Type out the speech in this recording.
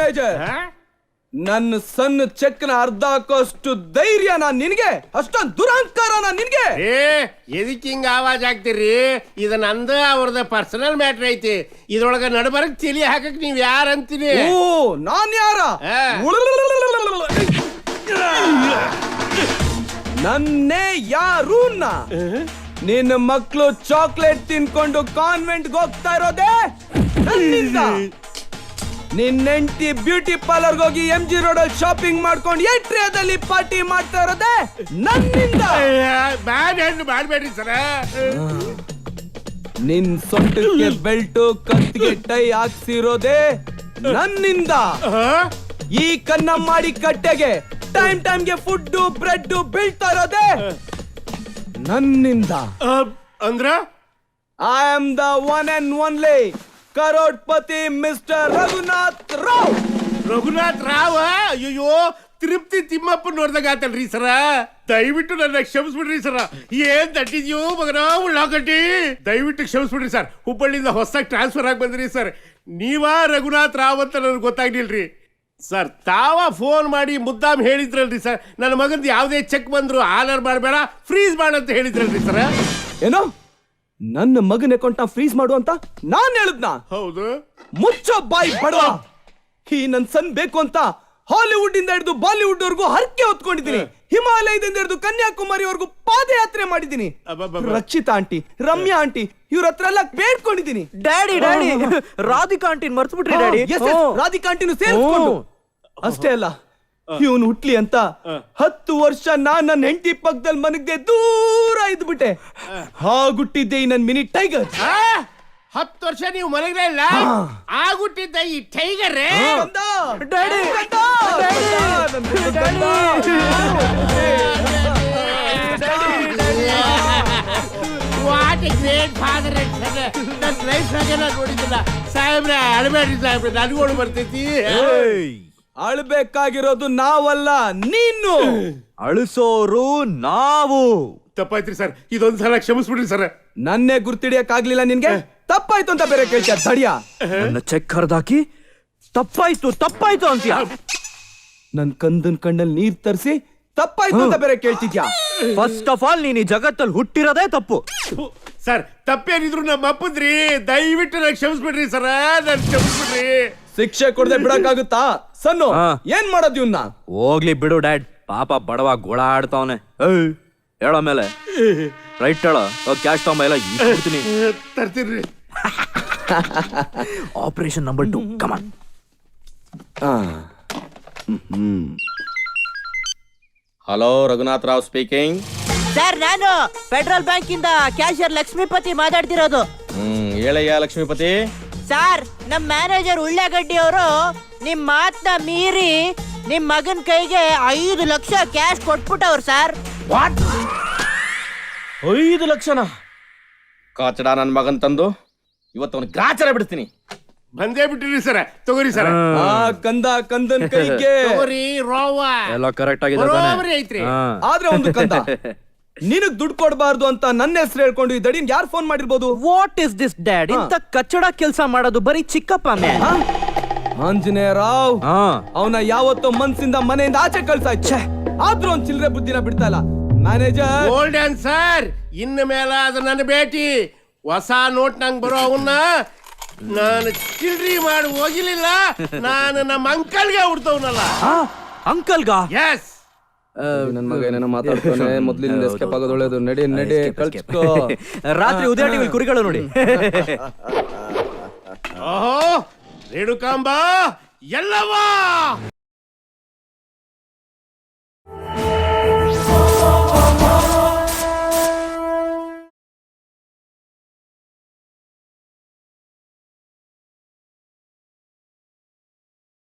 Manager, ನನ್ನ ಸಣ್ಣ ಚೆಕ್ನ ಅರ್ಧ ಹಾಕೋಷ್ಟು ಧೈರ್ಯನ ನಿನ್ಗೆ? ಅಷ್ಟೊಂದು ದುರಹಂಕಾರನ ನಿನ್ಗೆ? ಎದಕ್ಕೆ ಹಿಂಗ ಆವಾಜ್ ಆಗ್ತೀರಿ? ಇದು ನಂದ ಅವ್ರದ ಪರ್ಸನಲ್ ಮ್ಯಾಟ್ರ್ ಐತಿ. ಇದ್ರೊಳಗ ನಡಬರಕ್ ತಿಳಿ ಹಾಕಕ್ ನೀವ್ ಯಾರ ಅಂತೀನಿ? ಓ, ನಾನ್ ಯಾರ? ನನ್ನೇ ಯಾರೂನ್ನ? ನಿನ್ನ ಮಕ್ಕಳು ಚಾಕ್ಲೇಟ್ ತಿನ್ಕೊಂಡು ಕಾನ್ವೆಂಟ್ಗೆ ಹೋಗ್ತಾ ಇರೋದೇ ನನ್ನಿಂದ. ನಿನ್ನ ಹೆಂಡತಿ ಬ್ಯೂಟಿ ಪಾರ್ಲರ್ಗೆ ಹೋಗಿ MG ರೋಡಲ್ಲಿ ಶಾಪಿಂಗ್ ಮಾಡ್ಕೊಂಡು ಏಟ್ರಿಯಾದಲ್ಲಿ ಪಾರ್ಟಿ ಮಾಡ್ತಾ ಇರೋದೇ ನನ್ನಿಂದ. ಮಾಡ್ಬೇಡ್ರಿ ಸರ. ನಿನ್ ಸೊಂಟಕ್ಕೆ ಬೆಲ್ಟು, ಕತ್ತಿಗೆ ಟೈ ಹಾಕ್ಸಿರೋದೇ ನನ್ನಿಂದ. ಈ ಕನ್ನ ಮಾಡಿ ಕಟ್ಟೆಗೆ ಟೈಮ್ಗೆ ಫುಡ್ ಬ್ರೆಡ್ ಬೀಳ್ತಾ ಇರೋದೇ ನನ್ನಿಂದ. ಅಂದ್ರ I am the one and only crorepati mister Raghunath Rao. Raghunath Rao? ಅಯ್ಯೋ, ತಿರುಪ್ತಿ ತಿಮ್ಮಪ್ಪ ನೋಡ್ದಾಗ ಆತಲ್ರಿ ಸರ. ದಯವಿಟ್ಟು ನನ್ನ ಕ್ಷಮಿಸ್ಬಿಡ್ರಿ ಸರ. ಏನ್ ತಟ್ಟಿದ್ಯೋ ಮಗನ ಉಳ್ಳಾಗಡ್ಡಿ. ದಯವಿಟ್ಟು ಕ್ಷಮಿಸ್ಬಿಡ್ರಿ ಸರ್. ಹುಬ್ಬಳ್ಳಿಯಿಂದ ಹೊಸದಾಗಿ ಟ್ರಾನ್ಸ್ಫರ್ ಆಗಿ ಬಂದ್ರಿ ಸರ್. ನೀವಾ ರಘುನಾಥ್ ರಾವ್ ಅಂತ ನನಗೆ ಗೊತ್ತಾಗ್ಲಿಲ್ರಿ ಸರ್. ತಾವ ಫೋನ್ ಮಾಡಿ ಮುದ್ದಾಮ್ ಹೇಳಿದ್ರಲ್ರಿ ಸರ್, ನನ್ನ ಮಗಂದು ಯಾವುದೇ ಚೆಕ್ ಬಂದ್ರು ಆನರ್ ಮಾಡಬೇಡ, ಫ್ರೀಸ್ ಮಾಡಂತ ಹೇಳಿದ್ರಲ್ರಿ ಸರ್. ಏನೋ ನನ್ನ ಮಗನ ಅಕೌಂಟ್ ಫ್ರೀಸ್ ಮಾಡು ಅಂತ ನಾನ್ ಹೇಳಿದ್ನಾ? ಹೌದು. ಮುಚ್ಚೋ ಬಾಯಿ ಬಡವ. ಈ ನನ್ ಸನ್ ಬೇಕು ಅಂತ ಹಾಲಿವುಡ್ ಇಂದ ಹಿಡಿದು ಬಾಲಿವುಡ್ ವರ್ಗೂ ಹರಕೆ ಹೊತ್ಕೊಂಡಿದ್ದೀನಿ. ಹಿಮಾಲಯದಿಂದ ಹಿಡಿದು ಕನ್ಯಾಕುಮಾರಿವರೆಗೂ ಪಾದಯಾತ್ರೆ ಮಾಡಿದ್ದೀನಿ. ರಕ್ಷಿತಾ ಆಂಟಿ, ರಮ್ಯಾ ಆಂಟಿ ಇವ್ರ ಹತ್ರ ಎಲ್ಲ ಬೇಡ್ಕೊಂಡಿದ್ದೀನಿ. ಡ್ಯಾಡಿ ರಾಧಿಕಾ ಆಂಟಿ ಮರ್ತು ಬಿಟ್ರಿ ಡ್ಯಾಡಿ. ರಾಧಿಕಾ ಆಂಟಿನೂ ಸೇರಿಸ್ಕೊಂಡು. ಅಷ್ಟೇ ಅಲ್ಲ, ಇವನು ಹುಟ್ಲಿ ಅಂತ 10 ವರ್ಷ ನಾನ್ ನನ್ನ ಹೆಂಡತಿ ಪಕ್ಕದಲ್ಲಿ ಮನಗ್ದೆ ದೂರ ಇದ್ಬಿಟ್ಟೆ. ಹಾಗುಟ್ಟಿದ್ದೆ ಈ ನನ್ ಮಿನಿ ಟೈಗರ್. 10 ವರ್ಷ ನೀವು ಮಲಗಲೇ ಇಲ್ಲ, ಆಗುಟ್ಟಿದ್ದ ಈ tiger. What A great father and son. ನನ್ನ ಲೈಫ್ ನಾಗೆಲ್ಲ ನೋಡಿದ್ದಿಲ್ಲ ಸಾಹೇಬ್ರೆ. ಅಳಬೇಡ್ರಿ ಸಾಹೇಬ್ರೆ, ನನಗೋಳು ಬರ್ತೈತಿ. ಅಳ್ಬೇಕಾಗಿರೋದು ನಾವಲ್ಲ, ನೀನು. ಅಳಿಸೋರು ನಾವು. ತಪ್ಪಾಯ್ತ್ರಿ ಸರ್, ಇದೊಂದ್ಸಲ ಕ್ಷಮಿಸ್ಬಿಡ್ರಿ ಸರ್. ನನ್ನೇ ಗುರ್ತಿಡಿಯಕ್ ಆಗ್ಲಿಲ್ಲ ನಿನ್ಗೆ? ತಪ್ಪಾಯ್ತು ಅಂತ ಬೇರೆ ಕೇಳ್ತೀಯ ತಡಿಯ? ನನ್ನ ಚೆಕ್ ಹರಿದಾಕಿ ತಪ್ಪಾಯ್ತು ಅಂತೀಯ? ನನ್ ಕಂದನ್ ಕಣ್ಣಲ್ಲಿ ನೀರ್ ತರಿಸಿ ತಪ್ಪಾಯ್ತು ಅಂತ ಬೇರೆ ಕೇಳ್ತಿದ್ಯಾ? ಫಸ್ಟ್ ಆಫ್ ಆಲ್ ನೀನ್ ಈ ಜಗತ್ತಲ್ಲಿ ಹುಟ್ಟಿರೋದೇ ತಪ್ಪು ಸರ್. ತಪ್ಪೇನಿದ್ರು ನಮ್ಮ ಅಪ್ಪಂದ್ರಿ. ದಯವಿಟ್ಟು ನಾನು ಕ್ಷಮಿಸ್ಬಿಡ್ರಿ ಸರ, ನಾನು ಕ್ಷಮಿಸ್ಬಿಡ್ರಿ. ಶಿಕ್ಷೆ ಕೊಡದೆ ಬಿಡಕ್ಕಾಗುತ್ತಾ? ಸನ್ನು ಏನ್ ಮಾಡೋದು ಇವ್ನ? ಹೋಗ್ಲಿ ಬಿಡು ಡ್ಯಾಡ್, ಪಾಪ ಬಡವ ಗೋಳಾಡ್ತಾವನೆ. ಹೇಳೋ ಮೇಲೆ ರೈಟ್ ಹೇಳೋ. ಕ್ಯಾಶ್ ತಗೊಂಬ, ಎಲ್ಲ ಇಡ್ತೀನಿ. ತರ್ತೀನ್ರಿ. Operation number 2 come on. Hello, Raghunath Rao speaking. Sir, ನಾನು ಫೆಡರಲ್ ಬ್ಯಾಂಕ್ ಇಂದ ಕ್ಯಾಶಿಯರ್ ಲಕ್ಷ್ಮೀಪತಿ ಮಾತಾಡ್ತಿರೋದು. ಹೇಳಯ್ಯ ಲಕ್ಷ್ಮೀಪತಿ. ಸರ್, ನಮ್ ಮ್ಯಾನೇಜರ್ ಉಳ್ಳಾಗಡ್ಡಿ ಅವರು ನಿಮ್ ಮಾತನ್ನ ಮೀರಿ ನಿಮ್ ಮಗನ್ ಕೈಗೆ 5 ಲಕ್ಷ ಕ್ಯಾಶ್ ಕೊಟ್ಬಿಟ್ಟವ್ರು ಸರ್. 5 ಲಕ್ಷನ? ಕಾಚಡ ನನ್ ಮಗನ್ ತಂದು ಇವತ್ತು ಅವನು ಗ್ರಾಚಾರ ಬಿಡ್ತೀನಿ. ಬಂದೇ ಬಿಟ್ಟಿರಿ ಸರ. ತಗೋರಿ ಸರ. ಕಂದನ್ ಕೈಗೆ ತಗೋರಿ. ರೋವ ಎಲ್ಲ ಕರೆಕ್ಟ್ ಆಗಿದೆ. ಐತ್ರಿ. ಆದ್ರೆ ಒಂದು ಕಂದ, ನಿನಗ್ ದುಡ್ಡು ಕೊಡಬಾರ್ದು ಅಂತ ನನ್ನ ಹೆಸರು ಹೇಳ್ಕೊಂಡು ಈ ದಡಿನ್ ಯಾರು ಫೋನ್ ಮಾಡಿರ್ಬೋದು? What is this dad? ಇಂತ ಕಚ್ಚಡ ಕೆಲಸ ಮಾಡೋದು ಬರೀ ಚಿಕ್ಕಪ್ಪ ಮ್ಯಾನ್. ಆಂಜನೇಯ ರಾವ್ ಅವನ ಯಾವತ್ತೋ ಮನ್ಸಿಂದ ಮನೆಯಿಂದ ಆಚೆ ಕಳ್ಸಾಯ್ತು. ಆದ್ರೂ ಒಂದ್ ಚಿಲ್ಲರೆ ಬುದ್ಧಿನ ಬಿಡ್ತಾ ಇಲ್ಲ ಮ್ಯಾನೇಜರ್. ಗೋಲ್ಡನ್ ಸರ್, ಇನ್ನು ಮೇಲ ಅದು ನನ್ನ ಭೇಟಿ. ಹೊಸ ನೋಟ್ ನಂಗೆ ಬರೋ ಅವನ್ನ ನಾನು ಚಿಲ್ಡ್ರಿ ಮಾಡಿ ಹೋಗಿಲಿಲ್ಲ. ನಾನು ನಮ್ಮ ಅಂಕಲ್ಗೆ ಹುಡ್ತವನಲ್ಲ. ಅಂಕಲ್ಗಾ? ಎಸ್. ನನ್ ಮಗ ಏನೇನೋ ಮಾತಾಡ್ತಾನೆ. ಮೊದ್ಲಿಂದ ಎಸ್ಕೇಪ್ ಆಗೋದು ಒಳ್ಳೇದು. ನಡಿ ಕಳ್ಸ್ಕೋ. ರಾತ್ರಿ ಉದಯ ಟಿವಿ ಕುರಿಗಳು ನೋಡಿ. ಓಹೋ, ರೇಣುಕಾಂಬ ಎಲ್ಲವಾ